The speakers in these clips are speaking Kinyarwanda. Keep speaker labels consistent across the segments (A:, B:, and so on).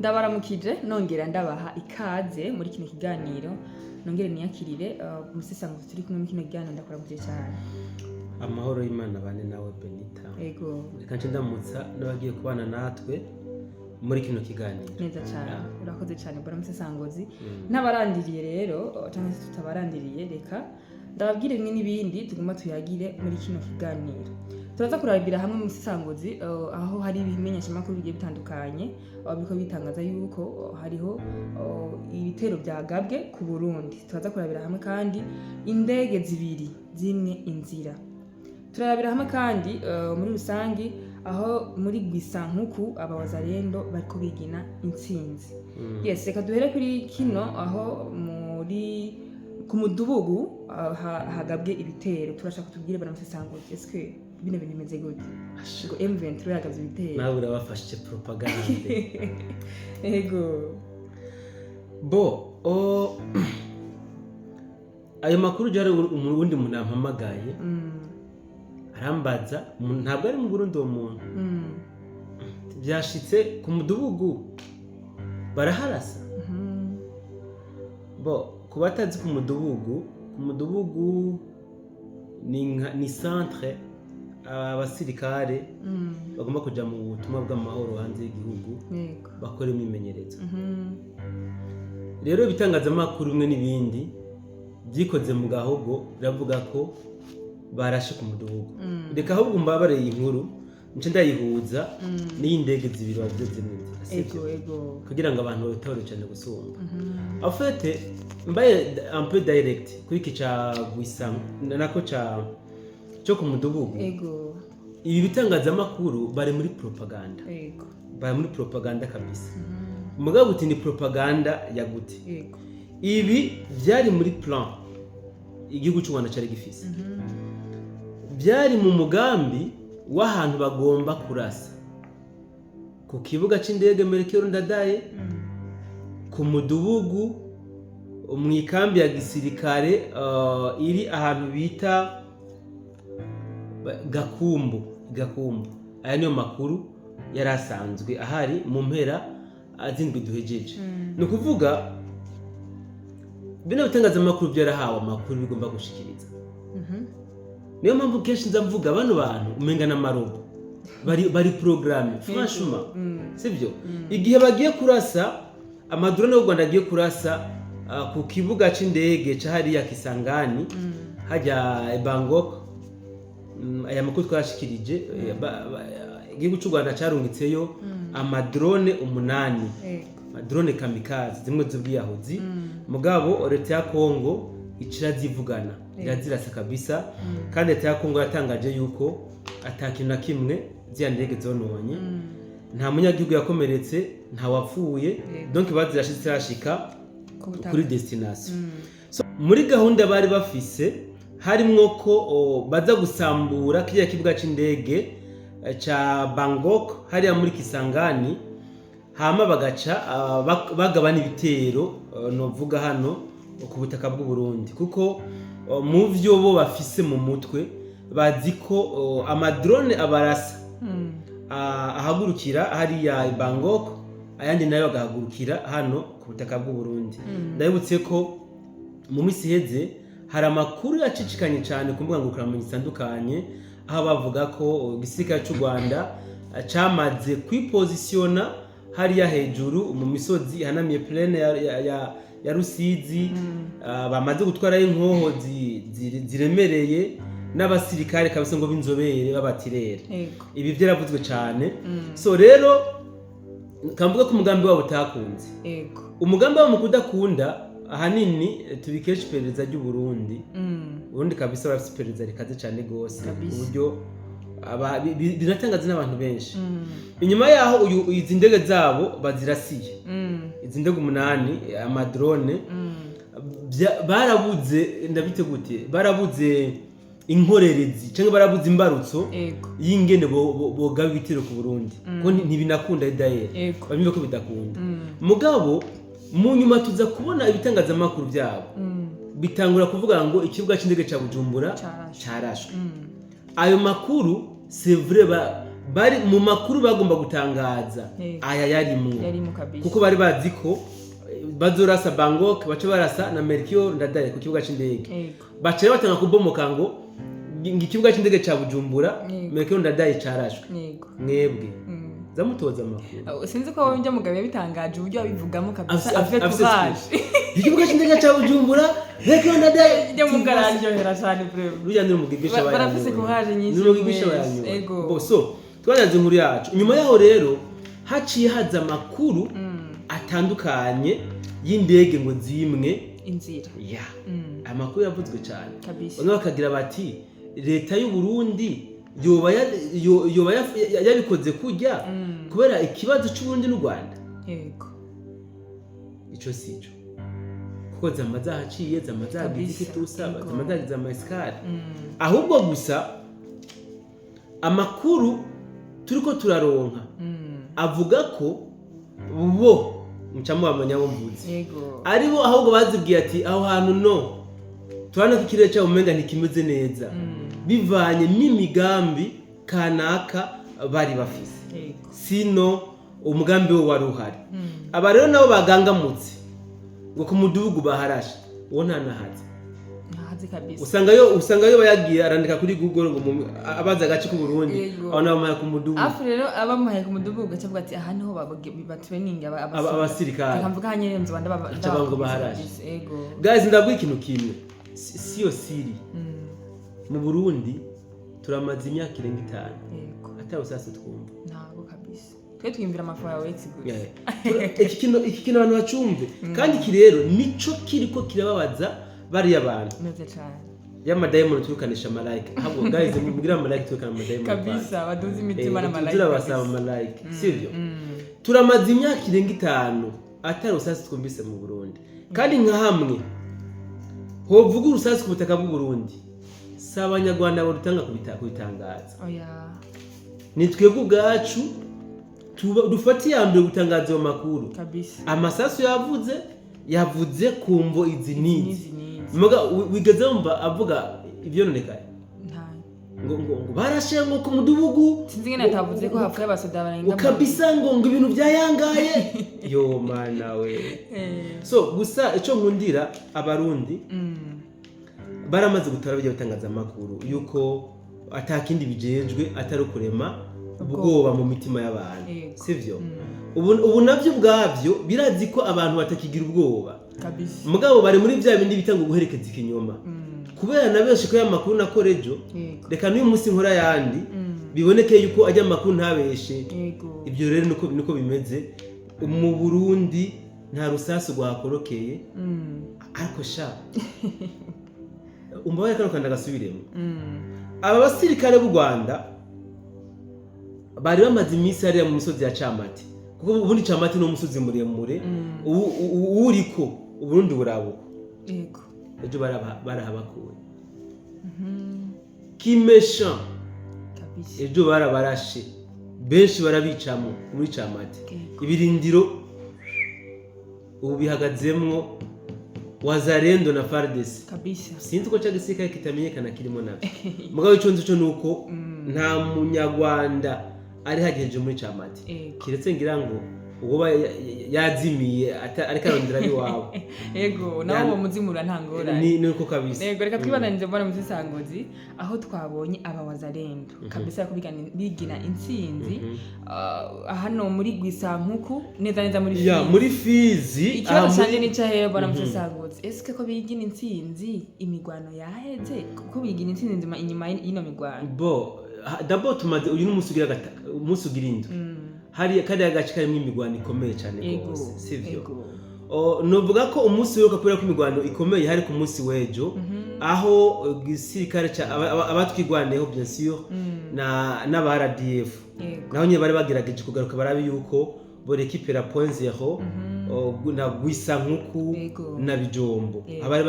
A: Ndabaramukije nongera ndabaha ikaze muri kino kiganiro nongere niyakirire umusesanguzi turi kumwe mu kino kiganiro ndakuramukije cyane.
B: Amahoro y'Imana bane nawe Benita.
A: Yego.
B: Reka nce ndamutsa n'abagiye kubana natwe muri kino kiganiro.
A: Neza cyane. Urakoze cyane bora umusesanguzi. N'abarandiriye rero cyangwa se tutabarandiriye reka ndababwire bimwe n'ibindi tuguma tuyagire muri kino kiganiro. Turaza kurabira hamwe mu musesanguzi aho hari ibimenyesha makuru bigiye bitandukanye biko bitangaza yuko hariho ibitero byagabwe ku Burundi. Turaza kurabira hamwe kandi indege zibiri zimwe inzira. Turabira hamwe kandi muri rusangi aho muri Gwisankuku abawazarendo bariko bigina intsinzi. Yes, reka duhere kuri kino aho muri ku mudugudu hagabwe ibitero. Turashaka kutubwire bana musesanguzi eske bino bintu bimeze gute? Ngo M23 yagavye ibitero.
B: Nawe urabafashe propaganda.
A: Ego.
B: Ayo makuru jare umurundi munampamagaye. Arambaza ntabwo ari mu Burundi uwo muntu. Byashitse ku mudugudu baraharasa. Kubatazi ku mudugudu ni centre abasirikare bagomba kuja mu butumwa bw'amahoro hanze y'igihugu bakora imimenyerezo. Rero bitangazamakuru bimwe n'ibindi byikoze mu gahogo biravuga ko barashe ku mudugudu. Reka ahubwo mbabareye inkuru nce ndayihuza n'indege zibiri bavuze
A: ego
B: kugira ngo abantu babitore cyane gusumba. En fait mbaye un peu direct kuri kica Gwisankuku nako cyo ku mudugudu.
A: Ego.
B: Ibi bitangazamakuru bari muri propaganda.
A: Ego.
B: Bari muri propaganda kabisa. Mugabo uti ni propaganda ya gute?
A: Ego.
B: Ibi byari muri plan igihugu cy'u Rwanda cyari gifise. Byari mu mugambi w'ahantu bagomba kurasa ku kibuga c'indege Melchior Ndadaye, ku mudugudu mu ikambi ya gisirikare iri ahantu bita Gakumbu. Aya niyo makuru yarasanzwe ahari mu mpera azindwi duhejeje. No kuvuga bino bitangazamakuru byarahawe amakuru bigomba gushikiriza. Niyo mpamvu kenshi nza mvuga bano bantu umenga n'amarobo bari programme franchement sivyo. Igihe bagiye kurasa amadrone y'u Rwanda agiye kurasa ku kibuga c'indege cahari ya Kisangani hajya Bangkok, aya makuru twashikirije igihugu cy'u Rwanda carungitseyo amadrone 8 amadrone kamikaze zimwe z'ubwiyahuzi. Mugabo leta ya Kongo ikirazivugana irazirasa kabisa, kandi leta ya Kongo yatangaje yuko atakintu na kimwe ziya ndege zononye, nta munyagihugu yakomeretse, nta wapfuye, donc bazirashitse rashika kuri destination. So muri gahunda bari bafise harimwo ko baza gusambura kiriya kibuga c'indege ca Bangkok hariya muri Kisangani, hama bagaca bagabana ibitero novuga hano ku butaka bw'u Burundi, kuko mu vyo bo bafise mu mutwe bazi ko amadrone abarasa ahagurukira hariya Bangkok, ayandi nayo agahagurukira hano ku butaka bw'u Burundi. Ndabibutse ko mu misi heze hari amakuru yacicikanye cyane ku mbuga ngurukanabumenyi zitandukanye, aho bavuga ko igisirikare cy'u Rwanda cyamaze kwipositiona hariya hejuru mu misozi ihanamiye plaine ya Rusizi, bamaze gutwarayo inkoho ziremereye n'abasirikare kabisa ngo binzobere babatirere. Ibi byaravuzwe cyane. So rero kamvuga ko umugambi wabo utakunze. Umugambi wabo mu kudakunda ahanini tubikesha iperereza ry'u Burundi. Ubundi kabisa bafite iperereza rikaze cyane gose uburyo binatangaza n'abantu benshi. Inyuma yaho izi ndege zabo bazirasiye. Izi ndege 8 amadrone barabuze ndabite gute, barabuze inkorerezi cyangwa barabuze imbarutso y'ingene boga bitero ku Burundi ko ntibinakunda daye bamwe ko bidakunda. Mugabo mu nyuma tuza kubona ibitangazamakuru byabo bitangura kuvuga ngo ikibuga c'indege ca Bujumbura carashwe. Ayo makuru c'est vrai bari mu makuru bagomba gutangaza aya
A: yarimo kabisa
B: kuko bari bazi ko bazorasa Bangkok bace barasa na Melchior Ndadaye ku kibuga c'indege bace batanga kubomoka ngo ikibuga c'indege ca Bujumbura Melchior Ndadaye carashwe mwebwe zamutoza amakuru
A: sinzi ko wonje mugabe yabitangaje uburyo abivugamo kabisa afite courage
B: ikibuga c'indege ca Bujumbura Melchior Ndadaye
A: yo mugaranyohera cyane breve
B: ruya ni umugigisha wa
A: barafise courage nyinshi
B: ni umugigisha wa yanyu so twanaze inkuru yacu nyuma yaho rero haciye haza amakuru atandukanye y'indege ngo zimwe
A: inzira
B: amakuru yavuzwe cyane
A: kabisa
B: bamwe bakagira bati leta y'u Burundi yoba yabikoze kujya kubera ikibazo cy'u Burundi n'u Rwanda
A: yego
B: ico sico kuko zamazahaciye zamazagize ikitusa zamazagize amaskari ahubwo gusa amakuru turiko turaronka avuga ko bo mucamo bamanyabo mvuze
A: yego
B: aribo ahubwo bazibwiye ati aho hantu no turana ko ikirere cyo umenga ntikimeze neza bivanye n'imigambi kanaka bari bafise sino umugambi wo wari uhari aba rero nabo bagangamutse ngo ku mudugudu baharashe uwo ntanahaze
A: kabisa
B: usanga yo bayagiye arandika kuri Google ngo abaza gace ku Burundi abana bamaye ku mudugudu
A: afu rero abamaye ku mudugudu gacavuga ati aha niho batraining
B: abasirikare
A: akamvuga hanyenze banda
B: babango baharashe guys ndabwiye ikintu kimwe siyo siri mu Burundi turamaze imyaka irenga 5 atari usase twumva
A: ntabwo kabisa twe twimvira amafa yawe exigure
B: iki kintu abantu bacumve kandi iki rero nico kiriko kirababaza bari abantu
A: neze cyane
B: y'amadaimon turukanisha malaika ahubwo guys mugira malaika turukana amadaimon
A: kabisa baduze imitima na malaika
B: turabasaba malaika sivyo turamaze imyaka irenga 5 atari usase twumvise mu Burundi kandi nka hamwe hovuga urusasi ku butaka bw'u Burundi sabanyarwanda bo rutanga kubitangaza ni twebwe ubwacu dufatiye ambere gutangaza ayo makuru
A: kabisa
B: amasasu yavuze kumvo izi nizi muga wigeze umva avuga ivyo nonekaye ngo barashe ngo ku mudugudu
A: sinzi ngene atavuze ko hapfuye abasoda barenga
B: kabisa ngo ibintu byayangaye yo mana we so gusa ico nkundira abarundi baramaze gutara bijya gutangaza amakuru yuko atakindi bijejwe atari kurema ubwoba mu mitima y'abantu sivyo ubu navyo bwavyo birazi ko abantu batakigira ubwoba
A: kabisa
B: mugabo bari muri bya bindi bitanga guherekeza ikinyoma kubera nabenshi ko y'amakuru nakorejo reka n'uyu munsi nkora yandi biboneke yuko ajya amakuru ntabeshe ibyo rero niko bimeze mu Burundi nta rusasu rwakorokeye ariko sha umbaye kano kanda gasubiremo aba basirikare b'u Rwanda bari bamaze iminsi hariya mu misozi ya Camati kuko ubundi Camati no musozi muremure uriko Uburundi burabuko
A: yego
B: ejo barahabakuye kimesha
A: kabisa
B: ejo barabarashe benshi barabicamo muri Camati ibirindiro ubu bihagazemwo Wazalendo na FARDC
A: kabisa
B: sinzi ko cyagisika kitamenyekana kirimo nabe mugabo ico nzi cyo nuko nta munyarwanda ari hageje muri Camati kiretse ngira ngo uwo yazimiye ariko arondera biwawe
A: yego nawo muzimura ntangora
B: ni uko kabisa
A: yego reka twibananize mbona mu Sangozi aho twabonye aba Wazalendo kabisa ko bigina intsinzi hano muri Gwisankuku neza muri
B: Fizi muri Fizi
A: ikibazo cyane ni cyahe mbona mu Sangozi ese ko bigina intsinzi imigwano yaheze ko bigina intsinzi inyuma y'ino migwano
B: d'abord tumaze uyu n'umusugira umusugirindu hari kandi agace karimo imigwano ikomeye cyane rwose sivyo novuga ko umunsi wiruka kubera ko imigwano ikomeye hari ku munsi wejo aho gisirikare abatwigwaneho bien sûr na ba RDF naho nye bari bagerageje kugaruka barabi yuko bo récupérer point 0 na Gwisankuku na Bijombo abari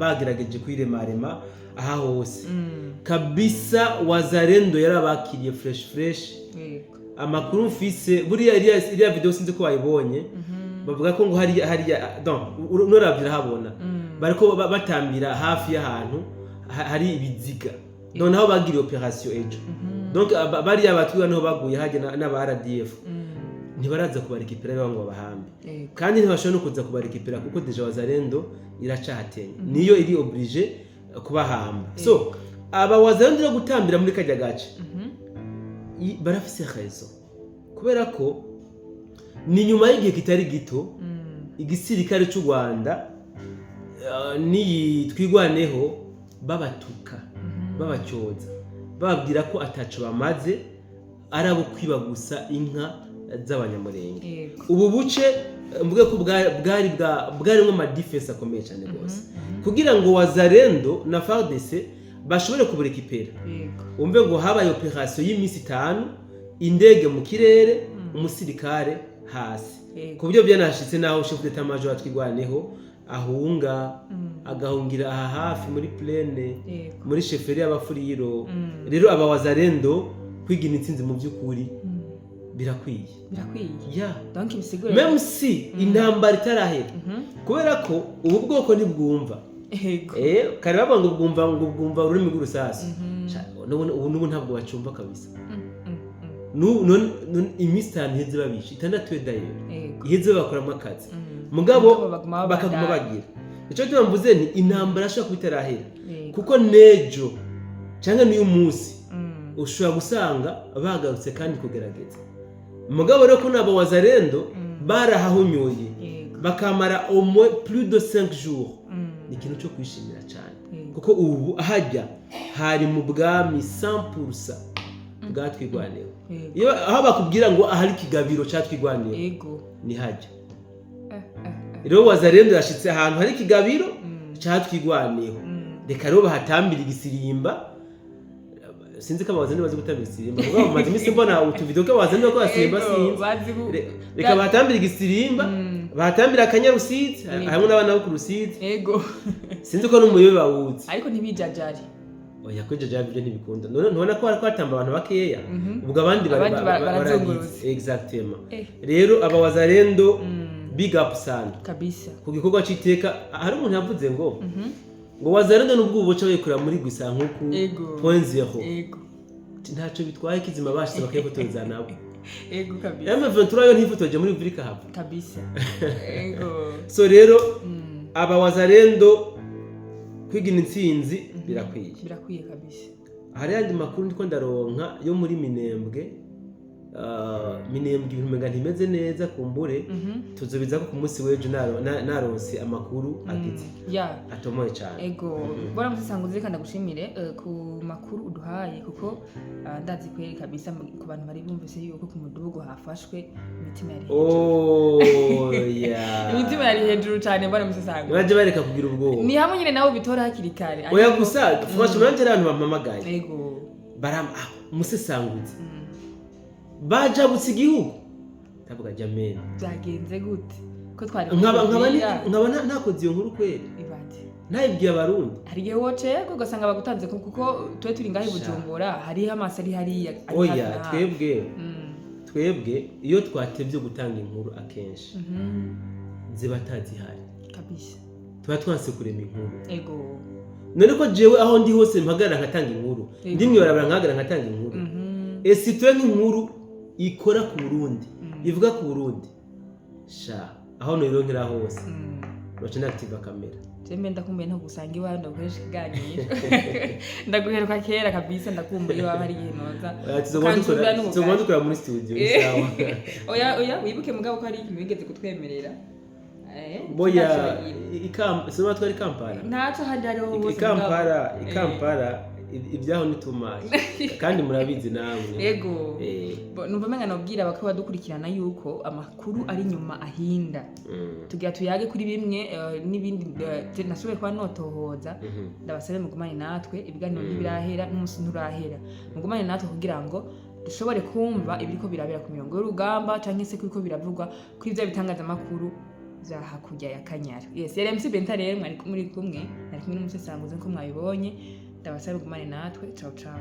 B: bagerageje kwiremarema aha hose kabisa Wazalendo yarabakiriye fresh amakuru mfise buriya iriya video sinzi ko bayibonye bavuga ko ngo hari donc unoravira habona bariko batambira hafi y'ahantu hari ibiziga donc naho bagiriye operation ejo donc bariya batwiga niho baguye haje n'aba RDF ntibaraza kubarekipera ngo babahambe kandi ntibashobora no kuza kubarekipera kuko deja wazalendo iracahatenya niyo iri oblige kubahamba so aba wazalendo yo gutambira muri kajya gace barafise rezo kubera ko ni nyuma y'igihe kitari gito igisirikare cy'u Rwanda ni twigwaneho babatuka babacyoza bababwira ko ataco bamaze arabo kwiba gusa inka z'abanyamurenge ubu buce mvuge ko bwari mu defense akomeye cyane rwose kugira ngo wazalendo na FARDC bashobore kuburekipera umve ngo habaye operation y'imisi 5 indege mu kirere umusirikare hasi ku buryo byanashitse naho chef d'état major twigwaneho ahunga agahungira aha hafi muri plaine muri chefferie y'abafuriro rero aba wazalendo kwigina intsinzi mu by'ukuri birakwiye ya
A: donc bisigura
B: même si intambara itarahera kubera ko ubu bwoko ntibwumva kare bavuga ngo bwumva ururimi rw'urusasu ubu ntabwo bacumva kabisa imisi 5 iheze babisha 6 dayo iheze bakoramo akazi mugabo bakaguma bagira icyo cyamvuze ni intambara ashaka kubitarahera kuko nejo cyangwa n'uyu munsi ushobora gusanga bagarutse kandi kugerageza mugabo rero ko nabo wazalendo barahahunyoye bakamara au moins plus de 5 jours ni ikintu cyo kwishimira cyane kuko ubu ahajya hari mu bwami 100% bwatwigwaneho iyo aho bakubwira ngo ahari kigabiro cyatwigwaneho ni hajya rero wazalendo yashitse ahantu hari kigabiro cyatwigwaneho reka rero bahatambira igisirimba sinzi ko abazanye bazi gutambira igisirimba kuko bamaze imisi mbona utuvideo ko abazanye ko basimba sinzi reka bahatambira igisirimba bahatambira akanyarusizi hamwe n'abana bo ku rusizi sinzi ko n'umuyobe bawuzi
A: ariko ntibijajari
B: oya kwijajari byo ntibikunda none ntubona ko hatamba abantu bakeya ubwo abandi baragize exactement rero aba wazalendo big up sana
A: kabisa
B: ku gikorwa cy'iteka hari umuntu yavuze ngo wazalendo n'ubwo ubuca bayikura muri gusa nkuko .0 ntacyo bitwaye kizima bashyize bakayifotoreza nabo
A: kabisa
B: M23 yo ntifotoje muri Afrika hapa
A: kabisa
B: so rero aba wazalendo kwigina intsinzi
A: birakwiye kabisa
B: hari andi makuru ndiko ndaronka yo muri Minembwe ibintu mega ntimeze neza kumbure tuzobiza ko ku munsi w'ejo naronse amakuru agitse atomoye cyane
A: bora musanguze kandi gushimire ku makuru uduhaye kuko ndazi kweri kabisa ku bantu bari bumvise yuko ku mudugudu hafashwe imitima yari imitima yari hejuru cyane bora musanguze
B: baje bareka kugira ubwoba
A: ni hamwe nyine nawe bitora hakiri kare
B: oya gusa fashe manje abantu bamamagaye barama umusesanguze bajabutse igihugu tavuga jamene
A: byagenze gute ko twari
B: nkaba nakoze iyo nkuru kweri nayibwiye abarundi
A: hari igihe woce ugasanga bagutanze kuko twe turi ngaho Bujumbura hariho amaso ari hariya
B: oya twebwe iyo twatevye gutanga inkuru akenshi ziba atazihari
A: kabisa
B: tuba twanse kurema inkuru none ko jewe aho ndi hose mpagarara nkatanga inkuru ndimwe barabara nkagarara nkatanga inkuru esi twe nk'inkuru ikora ku Burundi ivuga ku Burundi sha aho nironkera hose baca active kamera
A: Jembe ndakumbuye nto gusanga iwawe ndagukoresha ikiganiro ndaguheruka kera kabisa ndakumbuye iwawe hari igihe noza
B: tuzogondukora muri studio isawa
A: oya wibuke mugabo ko hari ikintu wigeze kutwemerera
B: boya sema twari Kampala
A: ntaco hajari ho bose
B: Kampala ibyaho nitumaje kandi murabizi namwe
A: numva menga nobwira bakaba dukurikirana yuko amakuru ari nyuma ahinda tugira tuyage kuri bimwe n'ibindi nashoboye kwa notohoza ndabasabe mugumane natwe ibiganiro ntibirahera n'umunsi nturahera mugumane natwe kugira ngo dushobore kumva ibiriko birabera ku mirongo y'urugamba canke se kuko biravugwa kuri ivyo bitangaza amakuru za hakurya ya Kanyara RMC Benta rero mwari muri kumwe nari kumwe n'umusesanguze ko mwabibonye ndabasaba gumane natwe ciao ciao